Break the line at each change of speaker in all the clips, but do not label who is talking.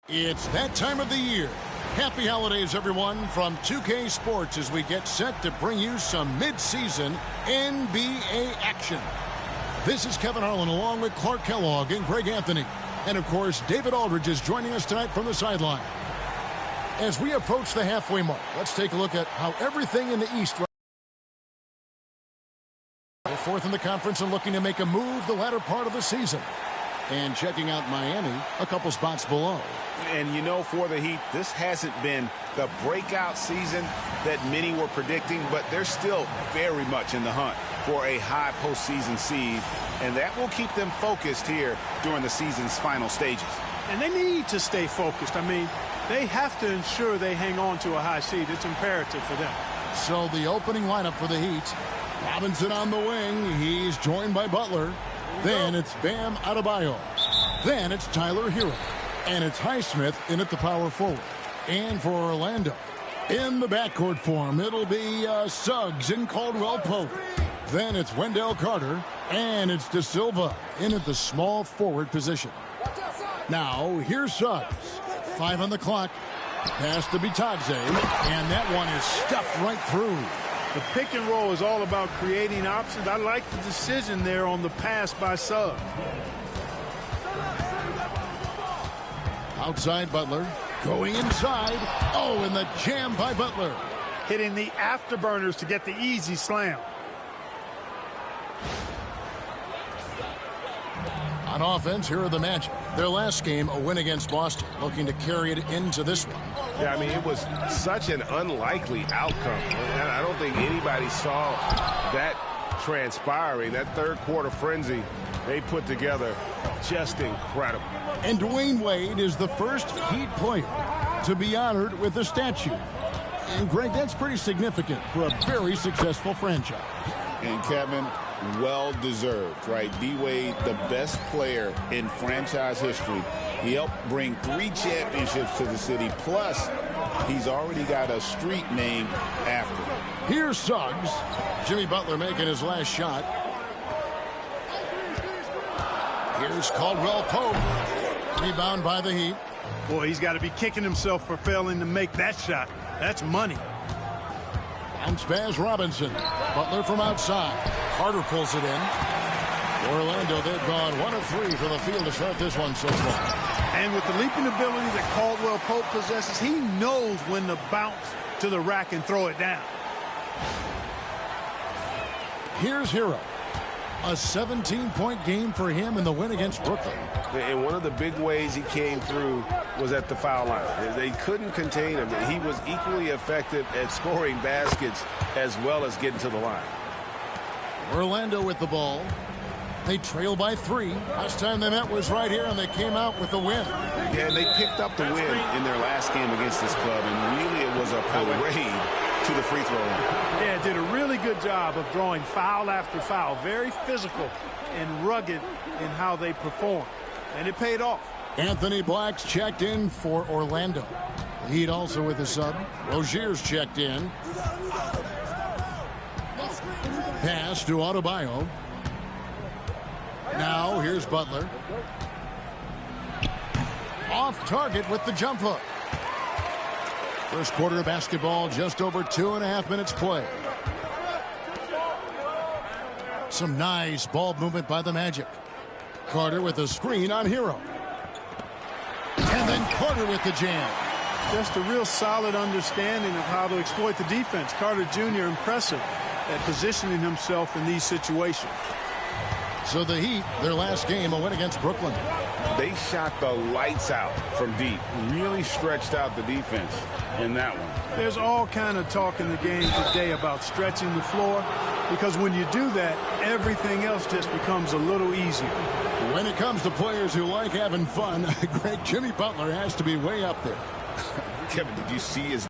It's that time of the year. Happy holidays, everyone, from 2K Sports as we get set to bring you some mid-season NBA action. This is Kevin Harlan along with Clark Kellogg and Greg Anthony. And, of course, David Aldridge is joining us tonight from the sideline. As we approach the halfway mark, let's take a look at how everything in the East. Fourth in the conference and looking to make a move the latter part of the season. And checking out Miami, a couple spots below.
And, you know, for the Heat, this hasn't been the breakout season that many were predicting, but they're still very much in the hunt for a high postseason seed, and that will keep them focused here during the season's final stages.
And they need to stay focused. I mean, they have to ensure they hang on to a high seed. It's imperative for them.
So the opening lineup for the Heat. Robinson on the wing. He's joined by Butler. Then it's Bam Adebayo. Then it's Tyler Hero. And it's Highsmith in at the power forward. And for Orlando, in the backcourt form, it'll be Suggs and Caldwell Pope. Then it's Wendell Carter. And it's De Silva in at the small forward position. Now, here's Suggs. 5 on the clock. Pass to Bitadze. And that one is stuffed right through.
The pick and roll is all about creating options. I like the decision there on the pass by Suggs.
Outside Butler. Going inside. Oh, and the jam by Butler.
Hitting the afterburners to get the easy slam.
On offense, here are the Magic. Their last game, a win against Boston, looking to carry it into this one.
Yeah, I mean, it was such an unlikely outcome. And I don't think anybody saw that transpiring. That third quarter frenzy they put together, just incredible.
And Dwayne Wade is the first Heat player to be honored with a statue. And, Greg, that's pretty significant for a very successful franchise.
And, Kevin, well-deserved, right? D-Wade, the best player in franchise history. He helped bring 3 championships to the city, plus he's already got a street named after him.
Here's Suggs. Jimmy Butler making his last shot. Here's Caldwell Pope. Rebound by the Heat.
Boy, he's got to be kicking himself for failing to make that shot. That's money.
Bounce pass Robinson. Butler from outside. Carter pulls it in. Orlando, they've gone 1 of 3 from the field to start this one so far.
And with the leaping ability that Caldwell Pope possesses, he knows when to bounce to the rack and throw it down.
Here's Hero. A 17-point game for him in the win against Brooklyn.
And one of the big ways he came through was at the foul line. They couldn't contain him. He was equally effective at scoring baskets as well as getting to the line.
Orlando with the ball. They trail by 3. Last time they met was right here, and they came out with the win.
Yeah, and they picked up the win in their last game against this club, and really it was a parade to the free throw line.
Yeah, did a really good job of drawing foul after foul. Very physical and rugged in how they perform. And it paid off.
Anthony Black's checked in for Orlando. The Heat also with a sub. Rozier's checked in. Pass to Adebayo. Now here's Butler. Off target with the jump hook. First quarter of basketball, just over 2.5 minutes play. Some nice ball movement by the Magic. Carter with a screen on Hero. And then Carter with the jam.
Just a real solid understanding of how to exploit the defense. Carter Jr. impressive at positioning himself in these situations.
So the Heat, their last game, a win against Brooklyn.
They shot the lights out from deep. Really stretched out the defense in that one.
There's all kind of talk in the game today about stretching the floor, because when you do that, everything else just becomes a little easier.
When it comes to players who like having fun, Greg, Jimmy Butler has to be way up there.
Kevin, did you see his...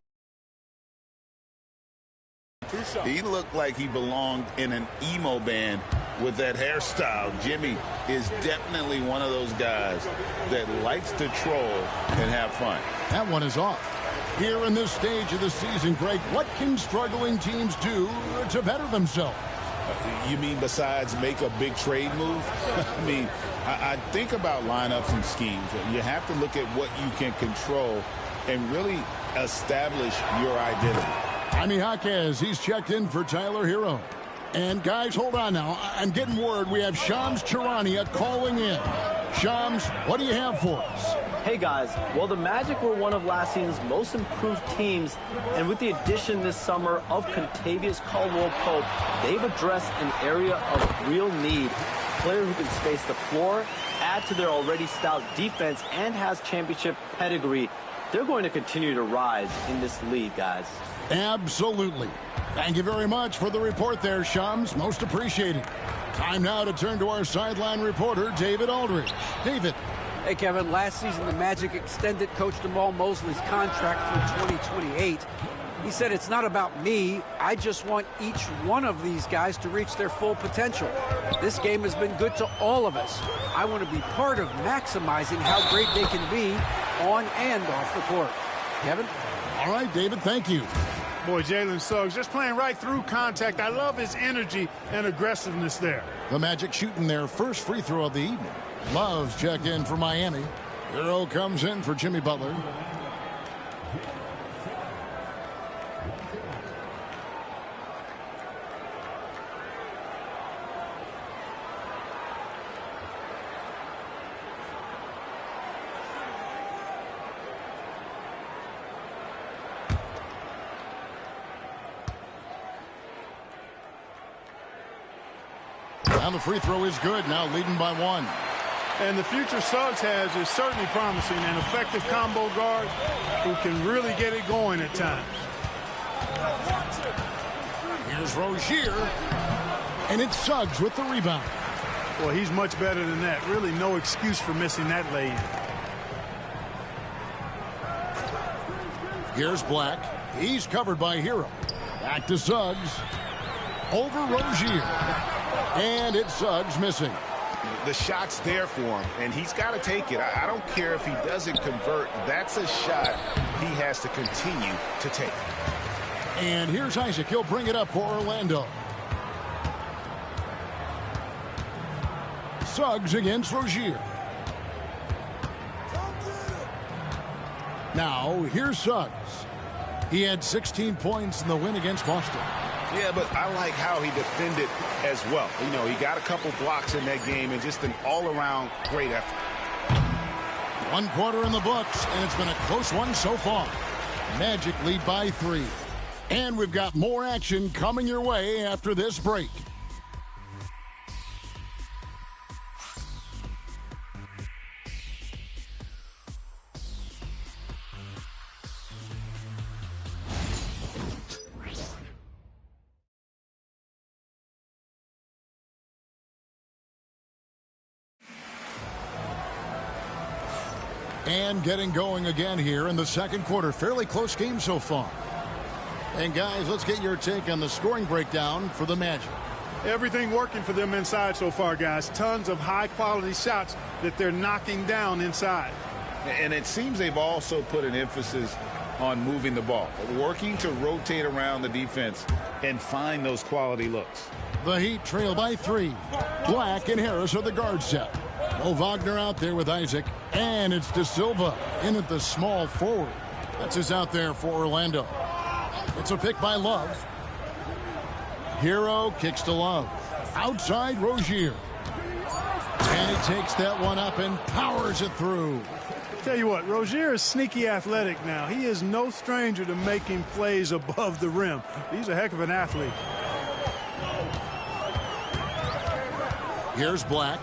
He looked like he belonged in an emo band with that hairstyle. Jimmy is definitely one of those guys that likes to troll and have fun.
That one is off. Here in this stage of the season, Greg, what can struggling teams do to better themselves?
You mean besides make a big trade move? I mean, I think about lineups and schemes. You have to look at what you can control and really establish your identity.
Jaime Jaquez, he's checked in for Tyler Hero. And guys, hold on now. I'm getting word we have Shams Charania calling in. Shams, what do you have for us?
Hey guys, well, the Magic were one of last season's most improved teams, and with the addition this summer of Kentavious Caldwell-Pope, they've addressed an area of real need. A player who can space the floor, add to their already stout defense, and has championship pedigree. They're going to continue to rise in this league, guys.
Absolutely. Thank you very much for the report there, Shams. Most appreciated. Time now to turn to our sideline reporter, David Aldridge. David.
Hey, Kevin, last season the Magic extended Coach Jamal Mosley's contract through 2028. He said, it's not about me. I just want each one of these guys to reach their full potential. This game has been good to all of us. I want to be part of maximizing how great they can be on and off the court. Kevin?
All right, David, thank you.
Boy, Jalen Suggs just playing right through contact. I love his energy and aggressiveness there.
The Magic shooting their first free throw of the evening. Love's check in for Miami. Hero comes in for Jimmy Butler. Now the free throw is good. Now leading by one.
And the future Suggs has is certainly promising. An effective combo guard who can really get it going at times.
Here's Rozier. And it's Suggs with the rebound.
Well, he's much better than that. Really no excuse for missing that lay-in.
Here's Black. He's covered by Hero. Back to Suggs. Over Rozier. And it's Suggs missing.
The shot's there for him, and he's got to take it. I don't care if he doesn't convert. That's a shot he has to continue to take.
And here's Isaac. He'll bring it up for Orlando. Suggs against Rozier. Now, here's Suggs. He had 16 points in the win against Boston.
Yeah, but I like how he defended as well. You know, he got a couple blocks in that game and just an all-around great effort.
1 quarter in the books, and it's been a close one so far. Magic lead by 3. And we've got more action coming your way after this break. And getting going again here in the second quarter. Fairly close game so far. And guys, let's get your take on the scoring breakdown for the Magic.
Everything working for them inside so far, guys. Tons of high-quality shots that they're knocking down inside.
And it seems they've also put an emphasis on moving the ball, working to rotate around the defense and find those quality looks.
The Heat trail by 3. Black and Harris are the guard set. Mo Wagner out there with Isaac. And it's De Silva in at the small forward. That's his out there for Orlando. It's a pick by Love. Hero kicks to Love. Outside Rozier. And he takes that one up and powers it through.
Tell you what, Rozier is sneaky athletic now. He is no stranger to making plays above the rim. He's a heck of an athlete.
Here's Black.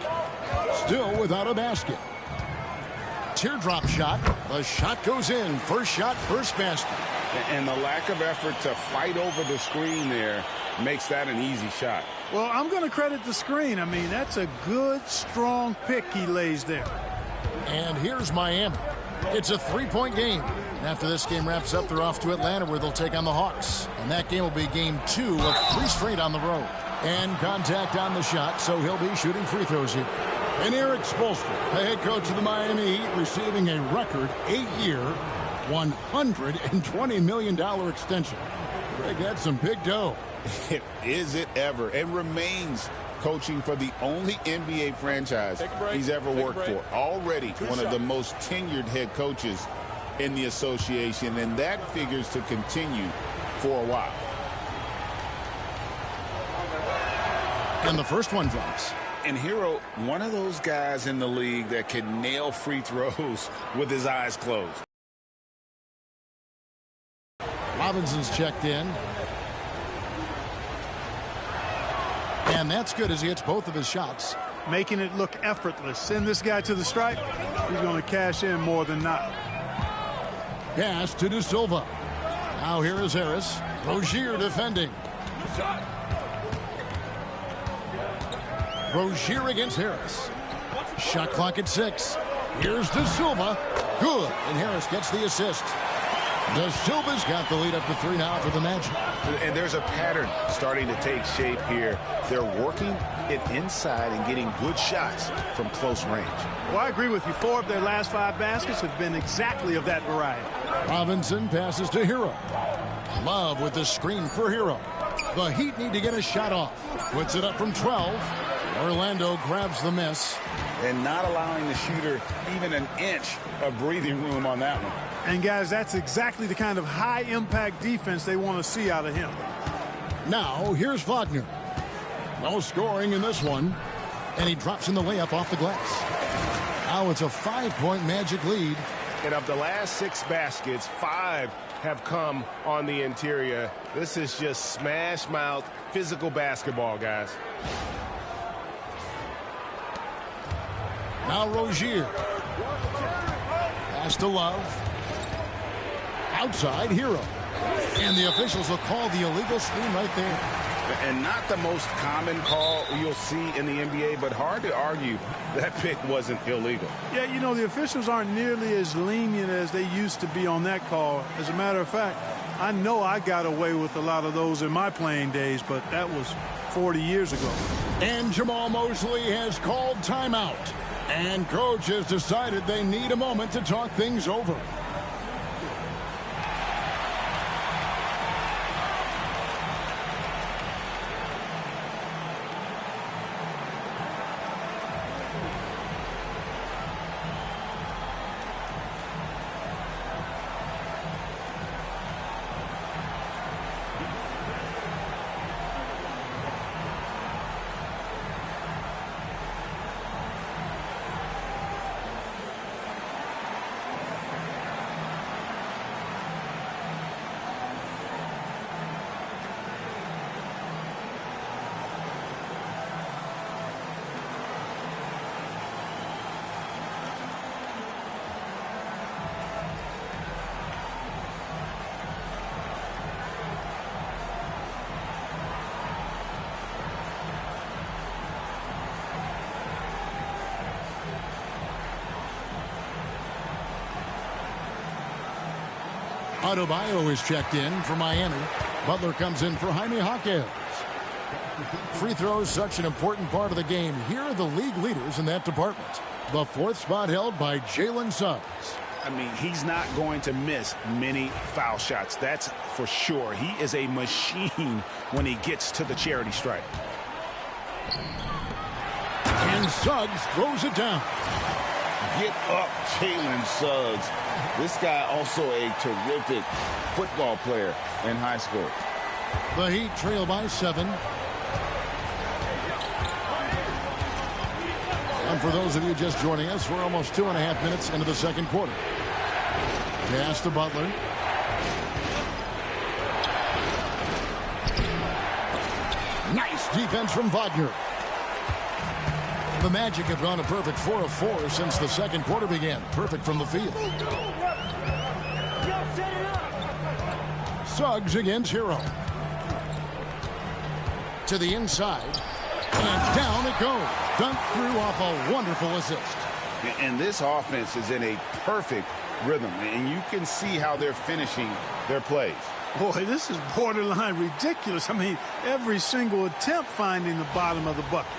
Still without a basket. Teardrop shot. The shot goes in. First shot, first basket.
And the lack of effort to fight over the screen there makes that an easy shot.
Well, I'm going to credit the screen. I mean, that's a good, strong pick he lays there.
And here's Miami. It's a 3-point game. And after this game wraps up, they're off to Atlanta where they'll take on the Hawks. And that game will be game 2 of 3 straight on the road. And contact on the shot, so he'll be shooting free throws here. And Eric Spoelstra, the head coach of the Miami Heat, receiving a record 8-year, $120 million extension. Greg, that's some big dough.
Is it ever? And remains coaching for the only NBA franchise he's ever worked for. Already one of the most tenured head coaches in the association, and that figures to continue for a while.
And the first one drops.
And Hero, one of those guys in the league that can nail free throws with his eyes closed.
Robinson's checked in. And that's good as he hits both of his shots.
Making it look effortless. Send this guy to the stripe. He's going to cash in more than not.
Pass to De Silva. Now here is Harris. Rozier defending. Rozier against Harris. Shot clock at 6. Here's De Silva. Good. And Harris gets the assist. De Silva's got the lead up to 3 now for the Magic.
And there's a pattern starting to take shape here. They're working it inside and getting good shots from close range.
Well, I agree with you. 4 of their last 5 baskets have been exactly of that variety.
Robinson passes to Hero. Love with the screen for Hero. The Heat need to get a shot off. Puts it up from 12. Orlando grabs the miss.
And not allowing the shooter even an inch of breathing room on that one.
And, guys, that's exactly the kind of high-impact defense they want to see out of him.
Now, here's Wagner. No scoring in this one. And he drops in the layup off the glass. Now it's a 5-point Magic lead.
And of the last 6 baskets, 5 have come on the interior. This is just smash-mouth physical basketball, guys.
Now Rozier. Pass to Love. Outside, Hero. And the officials will call the illegal screen right there.
And not the most common call you'll see in the NBA, but hard to argue that pick wasn't illegal.
Yeah, you know, the officials aren't nearly as lenient as they used to be on that call. As a matter of fact, I know I got away with a lot of those in my playing days, but that was 40 years ago.
And Jamal Mosley has called timeout. And coach has decided they need a moment to talk things over. Adebayo is checked in for Miami. Butler comes in for Jaime Jaquez. Free throws, such an important part of the game. Here are the league leaders in that department. The 4th spot held by Jalen Suggs.
I mean, he's not going to miss many foul shots. That's for sure. He is a machine when he gets to the charity stripe.
And Suggs throws it down.
Get up, Jalen Suggs. This guy also a terrific football player in high school.
The Heat trail by 7. And for those of you just joining us, we're almost 2.5 minutes into the second quarter. Pass to Butler. Nice defense from Wagner. The Magic have gone a perfect 4 of 4 since the second quarter began. Perfect from the field. Suggs against Hero. To the inside. And down it goes. Dunked through off a wonderful assist.
And this offense is in a perfect rhythm. And you can see how they're finishing their plays.
Boy, this is borderline ridiculous. I mean, every single attempt finding the bottom of the bucket.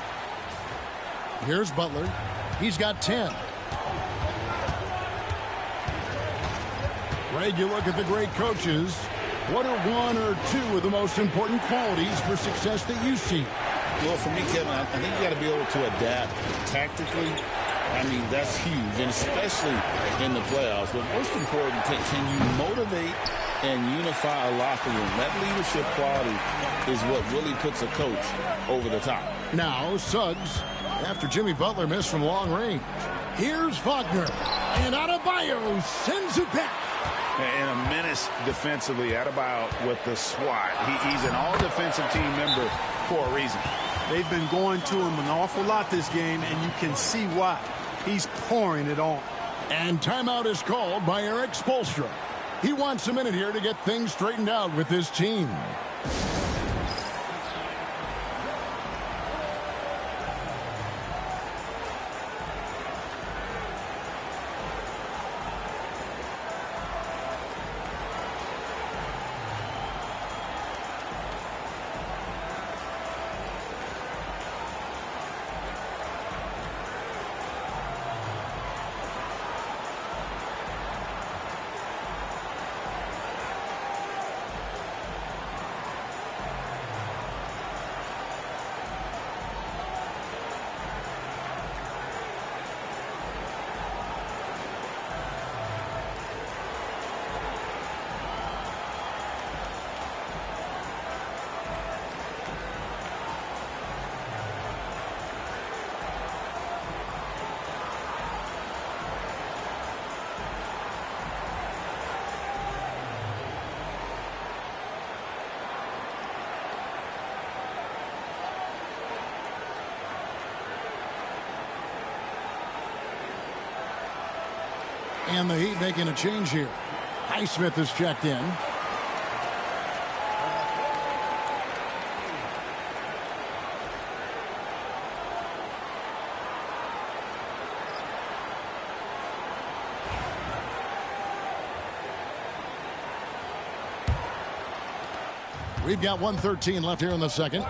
Here's Butler. He's got 10. Greg, you look at the great coaches. What are one or two of the most important qualities for success that you see?
Well, for me, Kevin, I think you got to be able to adapt tactically. I mean, that's huge, and especially in the playoffs. But most important, can you motivate and unify a locker room? That leadership quality is what really puts a coach over the top.
Now, Suggs, after Jimmy Butler missed from long range. Here's Wagner, and Adebayo sends it back.
And a menace defensively. Adebayo with the swat. He's an all-defensive team member for a reason.
They've been going to him an awful lot this game, and you can see why. He's pouring it on.
And timeout is called by Eric Spoelstra. He wants a minute here to get things straightened out with his team. And the Heat making a change here. Highsmith is checked in. We've got 1:13 left here in the second.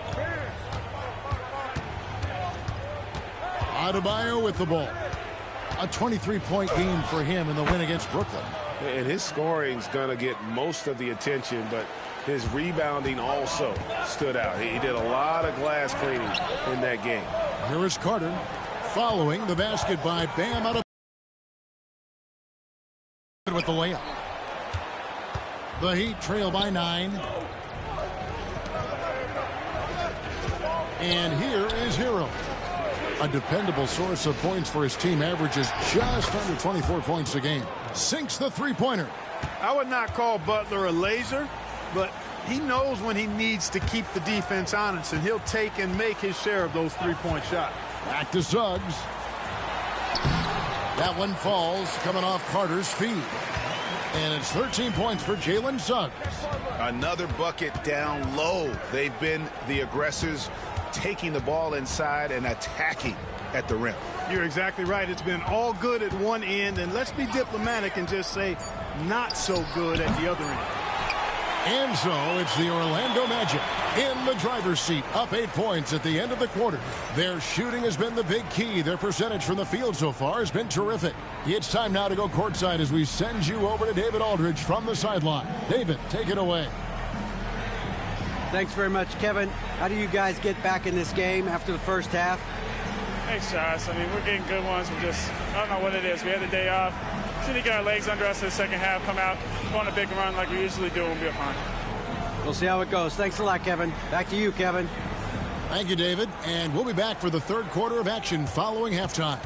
Adebayo with the ball. A 23-point game for him in the win against Brooklyn.
And his scoring's going to get most of the attention, but his rebounding also stood out. He did a lot of glass cleaning in that game.
Here is Carter following the basket by Bam Adebayo with the layup. The Heat trail by 9. And here is Hero. A dependable source of points for his team, averages just under 24 points a game. Sinks the three-pointer.
I would not call Butler a laser, but he knows when he needs to keep the defense honest, and he'll take and make his share of those three-point shots.
Back to Suggs. That one falls, coming off Carter's feet. And it's 13 points for Jalen Suggs.
Another bucket down low. They've been the aggressors, taking the ball inside and attacking at the rim.
You're exactly right. It's been all good at one end, and let's be diplomatic and just say not so good at the other end.
And so it's the Orlando Magic in the driver's seat, up 8 points at the end of the quarter. Their shooting has been the big key. Their percentage from the field so far has been terrific. It's time now to go courtside as we send you over to David Aldridge from the sideline. David, take it away.
Thanks very much, Kevin. How do you guys get back in this game after the first half?
Thanks, Josh. I mean, we're getting good ones. I don't know what it is. We had the day off. Just need to get our legs under us in the second half, come out, go on a big run like we usually do, and we'll be fine.
We'll see how it goes. Thanks a lot, Kevin. Back to you, Kevin.
Thank you, David. And we'll be back for the third quarter of action following halftime.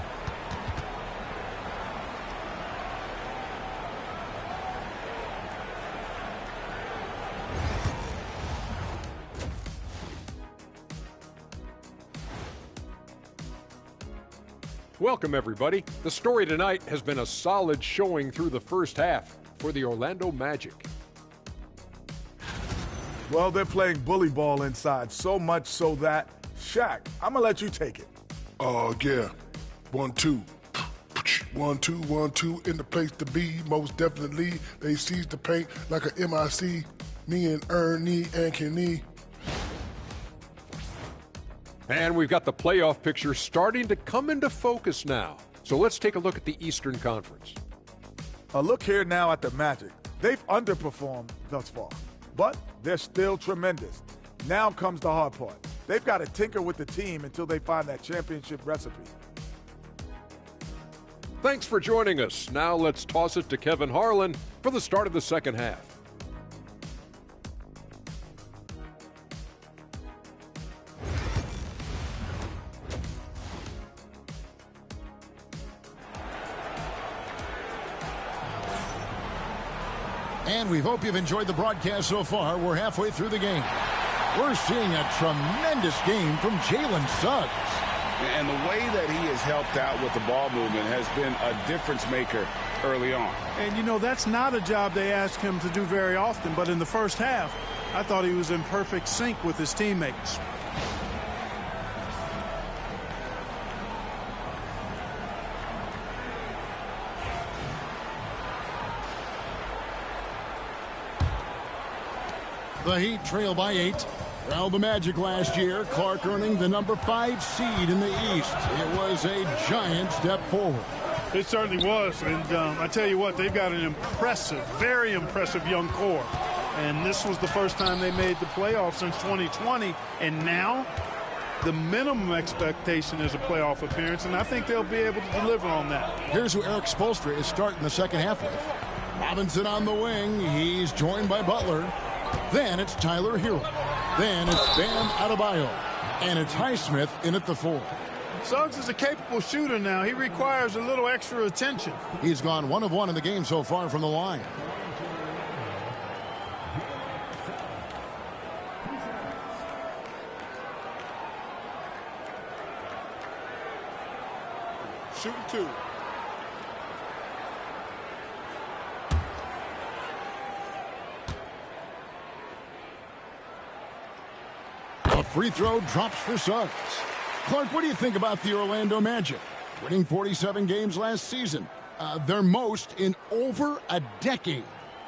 Welcome, everybody. The story tonight has been a solid showing through the first half for the Orlando Magic.
Well, they're playing bully ball inside, so much so that, Shaq, I'm going to let you take it.
Oh, yeah. 1-2. 1-2, 1-2, in the place to be. Most definitely, they seize the paint like a MIC. Me and Ernie and Kenny.
And we've got the playoff picture starting to come into focus now. So let's take a look at the Eastern Conference.
A look here now at the Magic. They've underperformed thus far. but they're still tremendous. Now comes the hard part. They've got to tinker with the team until they find that championship recipe.
Thanks for joining us. Now let's toss it to Kevin Harlan for the start of the second half.
And we hope you've enjoyed the broadcast so far. We're halfway through the game. We're seeing a tremendous game from Jalen Suggs.
And the way that he has helped out with the ball movement has been a difference maker early on.
And, you know, that's not a job they ask him to do very often. But in the first half, I thought he was in perfect sync with his teammates.
The Heat trail by 8. Well, the Magic last year, Clark earning the number 5 seed in the East. It was a giant step forward.
It certainly was. And I tell you what, they've got an impressive, very impressive young core. And this was the first time they made the playoffs since 2020. And now the minimum expectation is a playoff appearance. And I think they'll be able to deliver on that.
Here's who Eric Spoelstra is starting the second half with. Robinson on the wing. He's joined by Butler. Then it's Tyler Hero. Then it's Bam Adebayo. And it's Highsmith in at the 4.
Suggs is a capable shooter now. He requires a little extra attention.
He's gone 1 of 1 in the game so far from the line.
Shooting 2.
A free throw drops for Suggs. Clark, what do you think about the Orlando Magic? Winning 47 games last season. Their most in over a decade.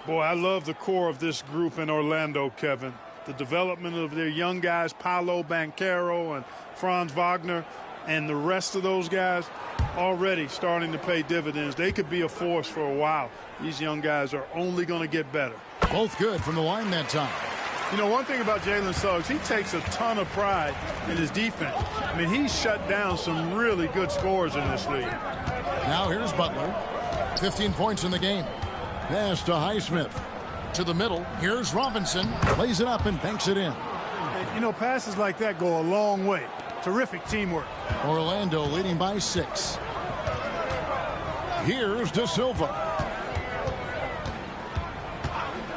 Boy, I love the core of this group in Orlando, Kevin. The development of their young guys, Paolo Banchero and Franz Wagner, and the rest of those guys already starting to pay dividends. They could be a force for a while. These young guys are only going to get better.
Both good from the line that time.
You know, one thing about Jalen Suggs, he takes a ton of pride in his defense. I mean, he's shut down some really good scorers in this league.
Now here's Butler. 15 points in the game. Pass to Highsmith. To the middle. Here's Robinson. Plays it up and banks it in.
You know, passes like that go a long way. Terrific teamwork.
Orlando leading by 6. Here's De Silva.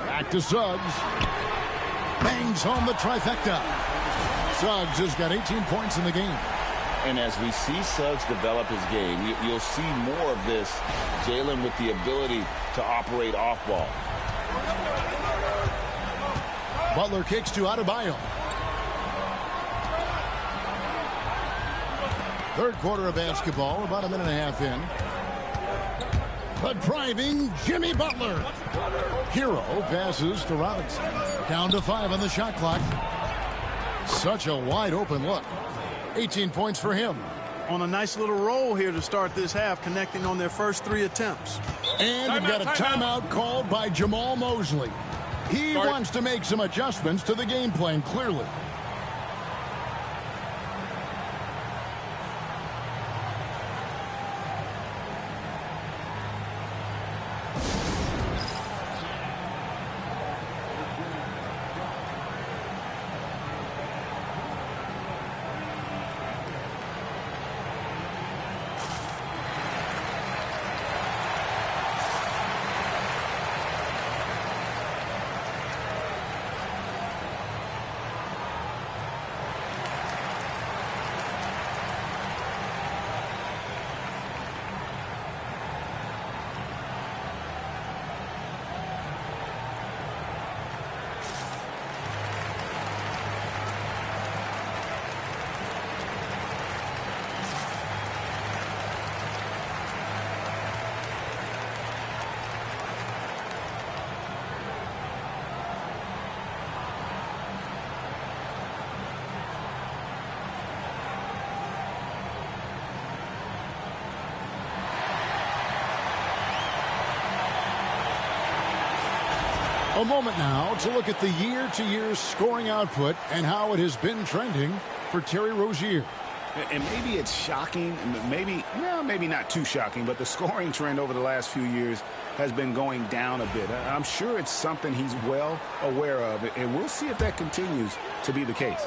Back to Suggs. Bangs home the trifecta. Suggs has got 18 points in the game.
And as we see Suggs develop his game, you'll see more of this. Jalen with the ability to operate off ball.
Butler kicks to Adebayo. Third quarter of basketball, about a minute and a half in. The driving Jimmy Butler. Hero passes to Robinson. Down to 5 on the shot clock. Such a wide open look. 18 points for him.
On a nice little roll here to start this half, connecting on their first 3 attempts.
And we've got a timeout called by Jamal Mosley. He wants to make some adjustments to the game plan, clearly. A moment now to look at the year-to-year scoring output and how it has been trending for Terry Rozier.
And maybe it's shocking, maybe not too shocking, but the scoring trend over the last few years has been going down a bit. I'm sure it's something he's well aware of, and we'll see if that continues to be the case.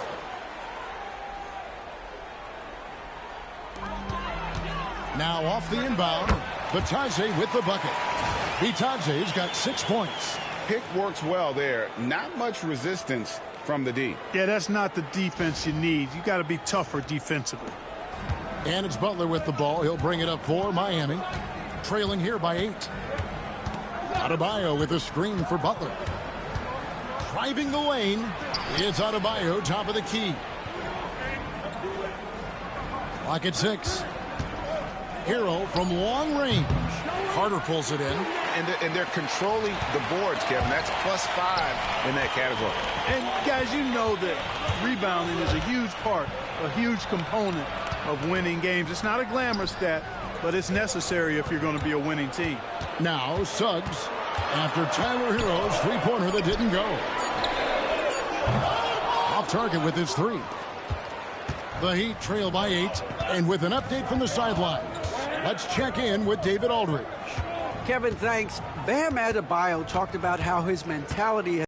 Now off the inbound, Bitadze with the bucket. Bitadze's got 6 points.
Pick works well there. Not much resistance from the D.
Yeah, that's not the defense you need. You got to be tougher defensively.
And it's Butler with the ball. He'll bring it up for Miami. Trailing here by 8. Adebayo with a screen for Butler. Driving the lane. It's Adebayo, top of the key. Clock at 6. Hero from long range. Carter pulls it in.
And they're controlling the boards, Kevin. That's +5 in that category.
And, guys, you know that rebounding is a huge part, a huge component of winning games. It's not a glamour stat, but it's necessary if you're going to be a winning team.
Now Suggs after Tyler Hero's three-pointer that didn't go. Off target with his 3. The Heat trail by 8, and with an update from the sidelines, let's check in with David Aldridge.
Kevin, thanks. Bam Adebayo talked about how his mentality has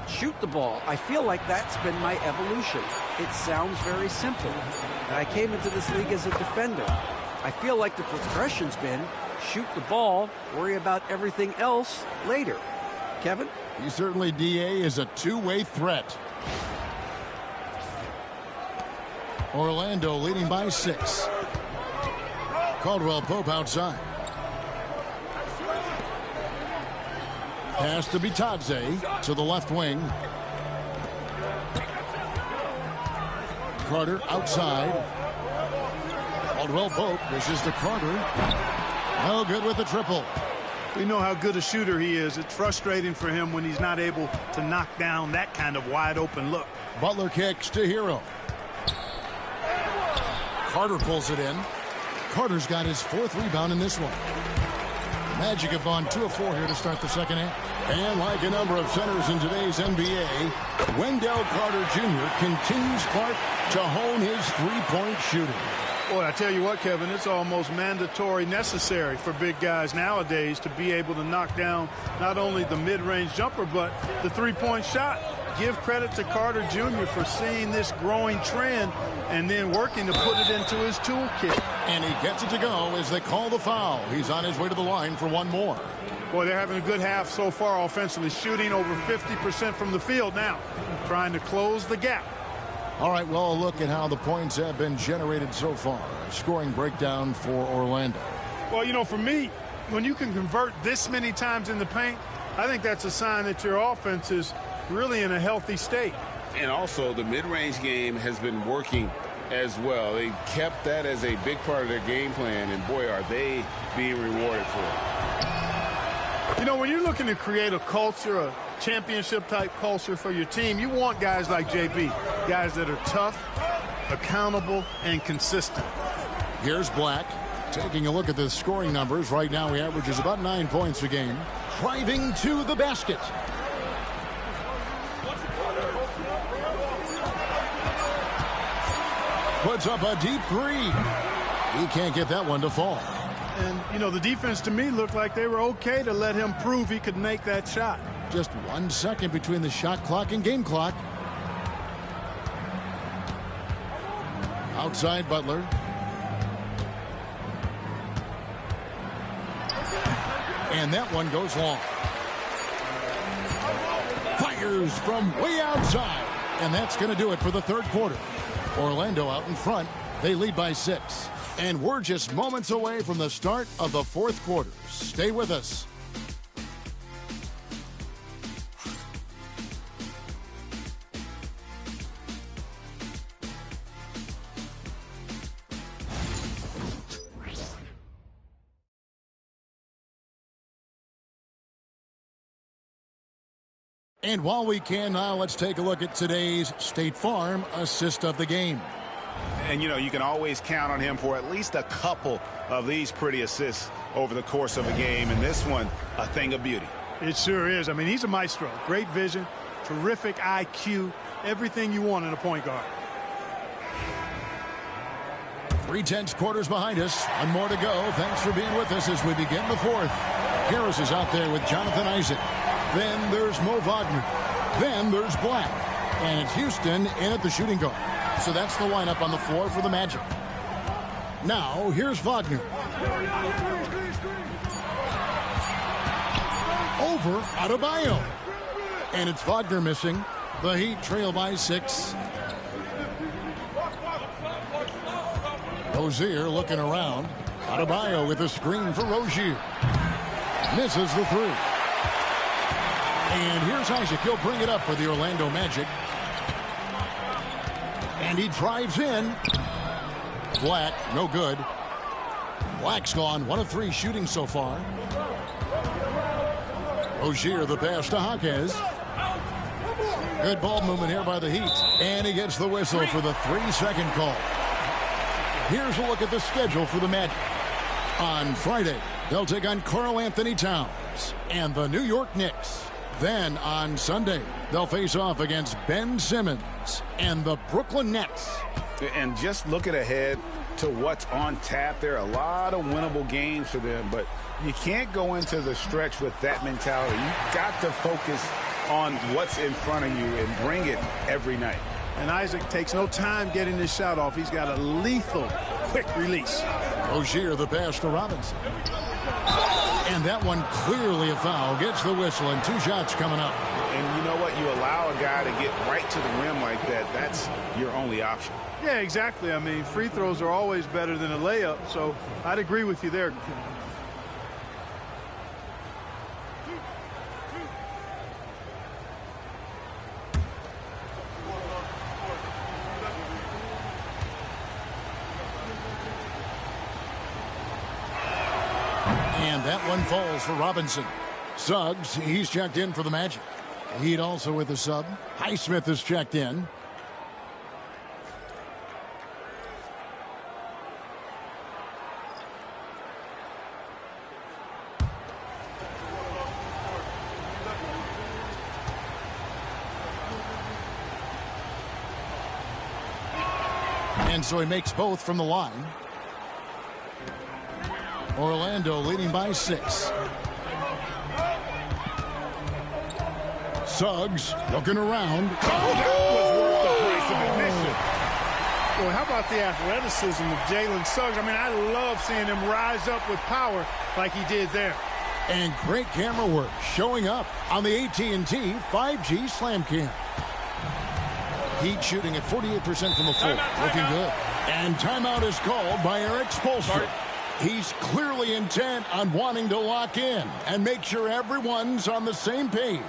shoot the ball. I feel like that's been my evolution. It sounds very simple. And I came into this league as a defender. I feel like the progression's been shoot the ball, worry about everything else later. Kevin?
He certainly, DA, is a two-way threat. Orlando leading by 6. Caldwell Pope outside. Pass to Bitadze to the left wing. Carter outside. Caldwell Pope dishes to Carter. No good with the triple.
We know how good a shooter he is. It's frustrating for him when he's not able to knock down that kind of wide open look.
Butler kicks to Hero. Carter pulls it in. Carter's got his 4th rebound in this one. Magic have gone 2 of 4 here to start the second half. And like a number of centers in today's NBA, Wendell Carter Jr. continues, Clark, to hone his three-point shooting.
Boy, I tell you what, Kevin, it's almost mandatory, necessary for big guys nowadays to be able to knock down not only the mid-range jumper, but the three-point shot. Give credit to Carter Jr. for seeing this growing trend and then working to put it into his toolkit.
And he gets it to go as they call the foul. He's on his way to the line for one more.
Boy, they're having a good half so far offensively, shooting over 50% from the field now, trying to close the gap.
All right, well, a look at how the points have been generated so far. A scoring breakdown for Orlando.
Well, you know, for me, when you can convert this many times in the paint, I think that's a sign that your offense is really in a healthy state.
And also, the mid-range game has been working as well. They kept that as a big part of their game plan, and boy, are they being rewarded for it.
You know, when you're looking to create a culture, a championship-type culture for your team, you want guys like JB, guys that are tough, accountable, and consistent.
Here's Black taking a look at the scoring numbers. Right now, he averages about 9 points a game. Driving to the basket. Puts up a deep 3. He can't get that one to fall.
And, you know, the defense to me looked like they were okay to let him prove he could make that shot.
Just 1 second between the shot clock and game clock. Outside Butler. And that one goes long. Fires from way outside. And that's going to do it for the third quarter. Orlando out in front. They lead by 6. And we're just moments away from the start of the fourth quarter. Stay with us. And while we can now, let's take a look at today's State Farm assist of the game.
And, you know, you can always count on him for at least a couple of these pretty assists over the course of a game. And this one, a thing of beauty.
It sure is. I mean, he's a maestro. Great vision, terrific IQ, everything you want in a point guard.
3/10 quarters behind us. One more to go. Thanks for being with us as we begin the fourth. Harris is out there with Jonathan Isaac. Then there's Mo Wagner. Then there's Black. And it's Houston in at the shooting guard. So that's the lineup on the floor for the Magic. Now, here's Wagner. Over Adebayo. And it's Wagner missing. The Heat trail by 6. Rozier looking around. Adebayo with a screen for Rozier. Misses the 3. And here's Isaac. He'll bring it up for the Orlando Magic. And he drives in. Black, no good. Black's gone. 1 of 3 shooting so far. Rozier the pass to Jaquez. Good ball movement here by the Heat. And he gets the whistle for the 3-second call. Here's a look at the schedule for the Magic. On Friday, they'll take on Karl Anthony Towns and the New York Knicks. Then on Sunday, they'll face off against Ben Simmons and the Brooklyn Nets.
And just looking ahead to what's on tap, there are a lot of winnable games for them, but you can't go into the stretch with that mentality. You've got to focus on what's in front of you and bring it every night.
And Isaac takes no time getting this shot off. He's got a lethal, quick release.
Rozier the pass to Robinson. And that one clearly a foul. Gets the whistle and 2 shots coming up.
And you know what? You allow a guy to get right to the rim like that. That's your only option.
Yeah, exactly. I mean, free throws are always better than a layup, so I'd agree with you there.
And that one falls for Robinson. Suggs, he's checked in for the Magic. Heat also with a sub. Highsmith is checked in. And so he makes both from the line. Orlando leading by 6. Suggs looking around.
Oh, that was worth the price of admission. Well, how about the athleticism of Jalen Suggs? I mean, I love seeing him rise up with power like he did there.
And great camera work showing up on the AT&T 5G Slam Cam. Heat shooting at 48% from the floor. Looking good. And timeout is called by Eric Spoelstra. He's clearly intent on wanting to lock in and make sure everyone's on the same page.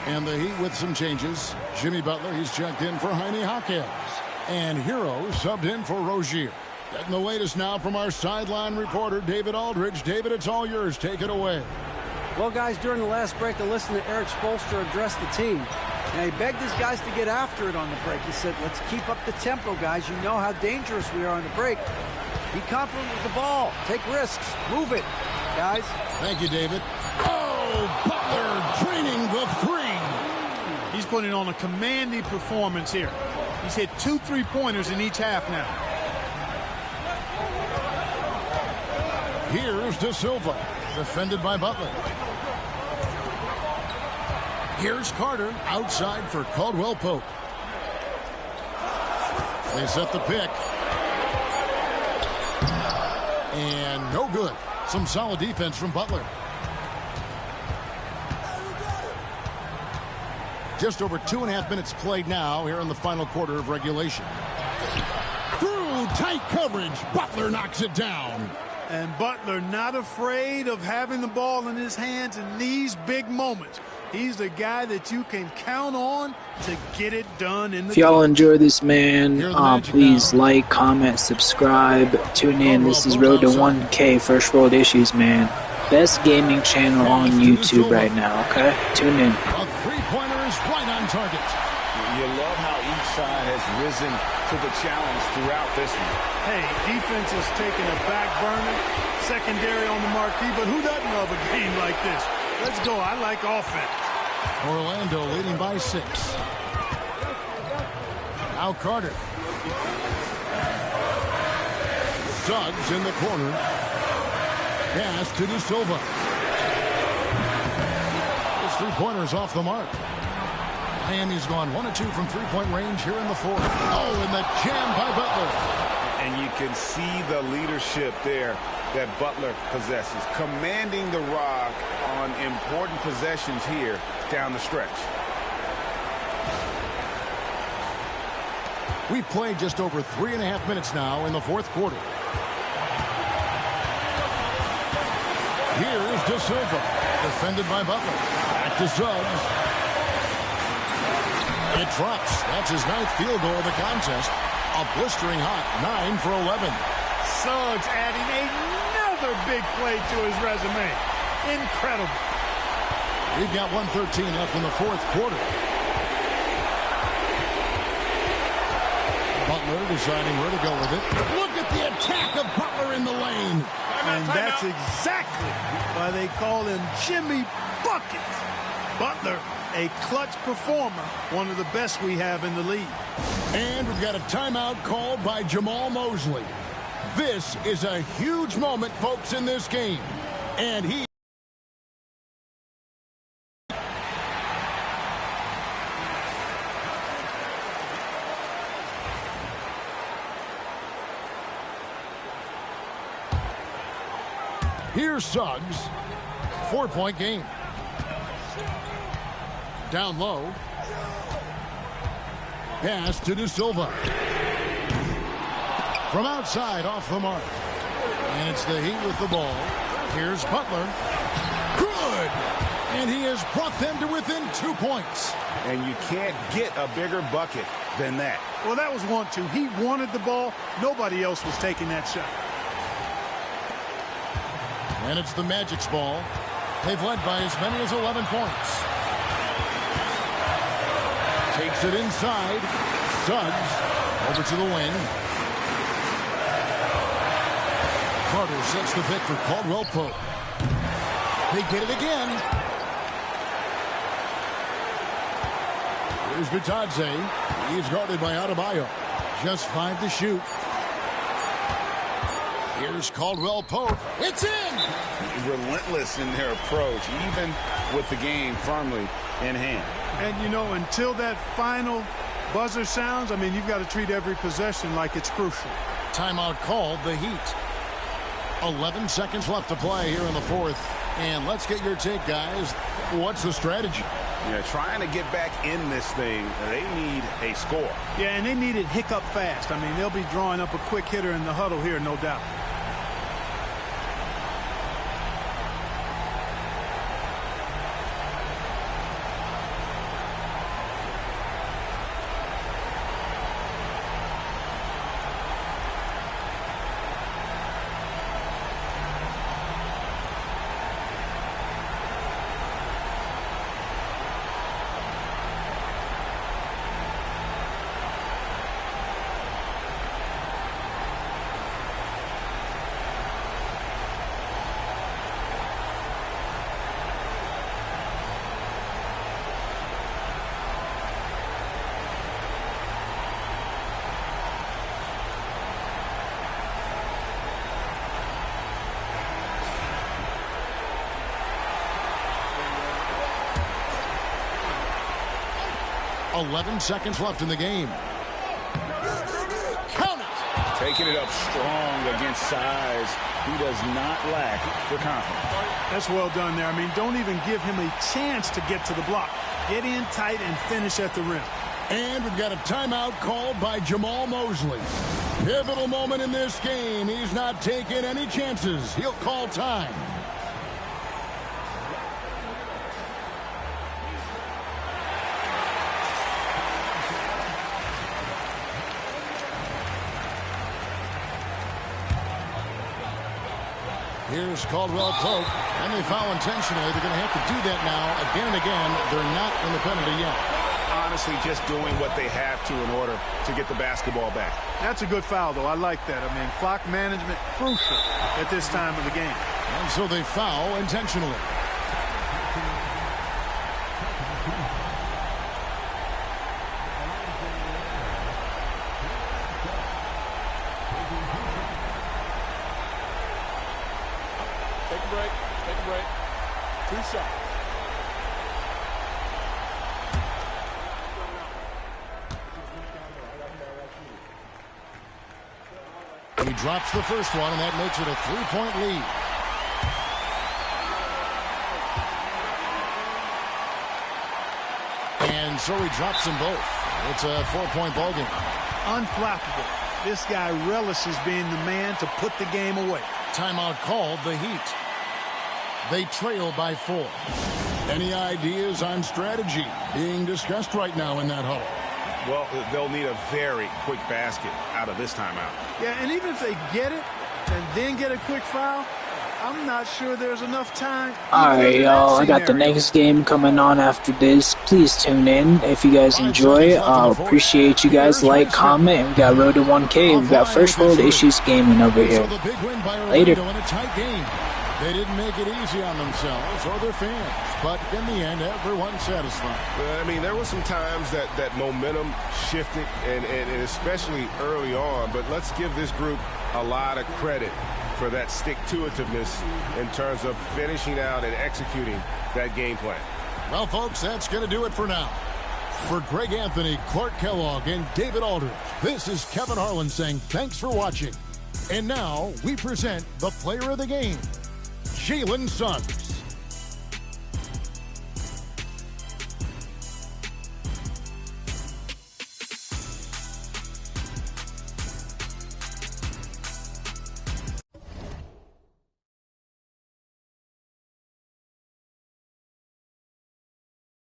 And the Heat with some changes. Jimmy Butler, he's checked in for Jaime Jaquez. And Hero subbed in for Rozier. Getting the latest now from our sideline reporter, David Aldridge. David, it's all yours. Take it away.
Well, guys, during the last break, I listened to Eric Spoelstra address the team. And he begged his guys to get after it on the break. He said, let's keep up the tempo, guys. You know how dangerous we are on the break. Be confident with the ball. Take risks. Move it, guys.
Thank you, David. Oh, Butler draining the 3.
He's putting on a commanding performance here. He's hit 2 3-pointers in each half now.
Here's De Silva, defended by Butler. Here's Carter, outside for Caldwell Pope. They set the pick. And no good. Some solid defense from Butler. Just over 2.5 minutes played now here in the final quarter of regulation. Through tight coverage, Butler knocks it down.
And Butler not afraid of having the ball in his hands in these big moments. He's the guy that you can count on to get it done in the
If y'all enjoy this, man, please like, comment, subscribe, tune in. This is Road to 1K, First World Issues, man. Best gaming channel on YouTube right now, okay? Tune in.
A three-pointer is right on target.
You love how each side has risen to the challenge throughout this one.
Hey, defense has taken a back burner, secondary on the marquee, but who doesn't love a game like this? Let's go. I like offense.
Orlando leading by 6. Now Carter. Suggs in the corner. Pass to De Silva. His three-pointer's off the mark. Miami's gone 1 of 2 from three-point range here in the fourth. Oh, and the jam by Butler.
And you can see the leadership there that Butler possesses, commanding the rock on important possessions here down the stretch.
We've played just over 3.5 minutes now in the fourth quarter. Here's De Silva, defended by Butler. Back to Suggs. It drops. That's his 9th field goal of the contest. A blistering hot 9 for 11.
Suggs adding another big play to his resume. Incredible.
We've got 1:13 left in the fourth quarter. Butler deciding where to go with it. Look at the attack of Butler in the lane.
And that's exactly why they call him Jimmy Buckets. Butler, a clutch performer, one of the best we have in the league.
And we've got a timeout called by Jamal Mosley. This is a huge moment, folks, in this game. And he... Here's Suggs. 4-point game. Down low. Pass to De Silva. From outside, off the mark. And it's the Heat with the ball. Here's Butler. Good! And he has brought them to within 2 points.
And you can't get a bigger bucket than that.
Well, that was 1-2. He wanted the ball. Nobody else was taking that shot.
And it's the Magic's ball. They've led by as many as 11 points. Takes it inside. Suggs over to the wing. Carter sets the pick for Caldwell Pope. They get it again. Here's Bitadze. He's guarded by Adebayo. Just 5 to shoot. Here's Caldwell Pope. It's in!
Relentless in their approach, even with the game firmly in hand.
And, you know, until that final buzzer sounds, I mean, you've got to treat every possession like it's crucial.
Timeout called, the Heat. 11 seconds left to play here in the fourth. And let's get your take, guys. What's the strategy?
Yeah, trying to get back in this thing, they need a score.
Yeah, and they need it hiccup fast. I mean, they'll be drawing up a quick hitter in the huddle here, no doubt.
.11 seconds left in the game. Count it!
Taking it up strong against size. He does not lack for confidence.
That's well done there. I mean, don't even give him a chance to get to the block. Get in tight and finish at the rim.
And we've got a timeout called by Jamal Mosley. Pivotal moment in this game. He's not taking any chances. He'll call time. Here's Caldwell Pope, and they foul intentionally. They're going to have to do that now again and again. They're not in the penalty yet.
Honestly, just doing what they have to in order to get the basketball back.
That's a good foul, though. I like that. I mean, clock management crucial at this time of the game.
And so they foul intentionally.
Take a break. Take a break. 2 shots.
He drops the first one, and that makes it a 3-point lead. And so he drops them both. It's a 4-point ball game.
Unflappable. This guy relishes being the man to put the game away.
Timeout called, the Heat. They trail by 4. Any ideas on strategy being discussed right now in that huddle?
Well, they'll need a very quick basket out of this timeout.
Yeah, and even if they get it and then get a quick foul, I'm not sure there's enough time.
Alright, y'all, I got the next game coming on after this. Please tune in if you guys enjoy. Appreciate you guys. Like, comment. We got Road to 1K. We got First World Issues Gaming over here. Later.
They didn't make it easy on themselves or their fans, but in the end, everyone's satisfied.
I mean, there were some times that momentum shifted, and especially early on, but let's give this group a lot of credit for that stick-to-itiveness in terms of finishing out and executing that game plan.
Well, folks, that's going to do it for now. For Greg Anthony, Clark Kellogg, and David Aldridge, this is Kevin Harlan saying thanks for watching. And now we present the player of the game, Jalen Suggs.